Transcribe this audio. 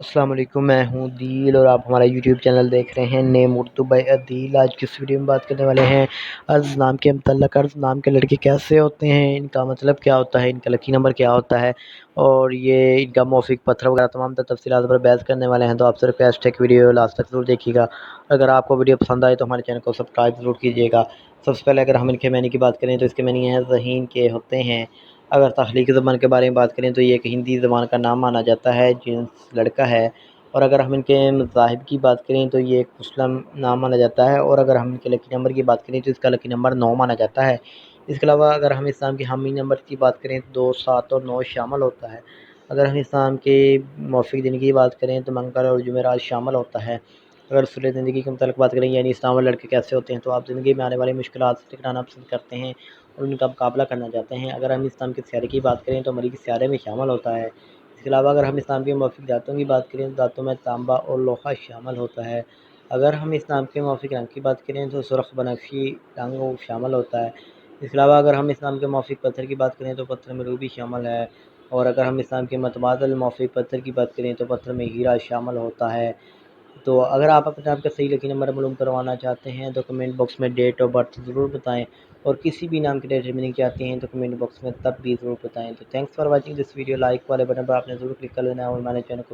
السلام علیکم، میں ہوں دل اور آپ ہمارا یوٹیوب چینل دیکھ رہے ہیں نیم اردو بائی عدیل۔ آج کی اس ویڈیو میں بات کرنے والے ہیں عرض نام کے متعلق۔ عرض نام کے لڑکے کیسے ہوتے ہیں، ان کا مطلب کیا ہوتا ہے، ان کا لکی نمبر کیا ہوتا ہے، اور یہ ان کا موافق پتھر وغیرہ تمام تفصیلات پر بحث کرنے والے ہیں۔ تو آپ سے ریکویسٹ ہے کہ ویڈیو لاسٹ تک ضرور دیکھیے گا۔ اگر آپ کو ویڈیو پسند آئے تو ہمارے چینل کو سبسکرائب ضرور کیجیے گا۔ سب سے پہلے اگر ہم ان کے معنی کی بات کریں تو اس کے معنی ہیں ذہین کے ہوتے ہیں۔ اگر تخلیقی زبان کے بارے میں بات کریں تو یہ ایک ہندی زبان کا نام مانا جاتا ہے، جنس لڑکا ہے۔ اور اگر ہم ان کے مذاہب کی بات کریں تو یہ ایک مسلم نام مانا جاتا ہے۔ اور اگر ہم ان کے لکی نمبر کی بات کریں تو اس کا لکی نمبر 9 مانا جاتا ہے۔ اس کے علاوہ اگر ہم اسلام کے حامی نمبر کی بات کریں تو 2، 7 اور 9 شامل ہوتا ہے۔ اگر ہم اسلام کے موافق دن کی بات کریں تو منگل اور جمعرات شامل ہوتا ہے۔ اگر اصول زندگی کے متعلق بات کریں یعنی اسلام والے لڑکے کیسے ہوتے ہیں، تو آپ زندگی میں آنے والی مشکلات سے ٹکرانا پسند کرتے ہیں اور ان کا مقابلہ کرنا چاہتے ہیں۔ اگر ہم اسلام کے سیارے کی بات کریں تو مریخ سیارے میں شامل ہوتا ہے۔ اس کے علاوہ اگر ہم اسلام کے موافق دھاتوں کی بات کریں تو دھاتوں میں تانبا اور لوہا شامل ہوتا ہے۔ اگر ہم اسلام کے موافق رنگ کی بات کریں تو سرخ بنفشی رنگ شامل ہوتا ہے۔ اس کے علاوہ اگر ہم اسلام کے موافق پتھر کی بات کریں تو پتھر میں روبی شامل ہے۔ اور اگر ہم اسلام کے متبادل موافق پتھر کی بات کریں تو پتھر میں ہیرا شامل ہوتا ہے۔ تو اگر آپ اپنے آپ کا صحیح لکی نمبر معلوم کروانا چاہتے ہیں تو کمنٹ باکس میں ڈیٹ آف برتھ ضرور بتائیں، اور کسی بھی نام کی ڈیٹرمنگ چاہتے ہیں تو کمنٹ باکس میں تب بھی ضرور بتائیں۔ تو thanks for watching this video. Like والے بٹن پر آپ نے ضرور کلک کر لینا ہے اور ہمارے چینل کو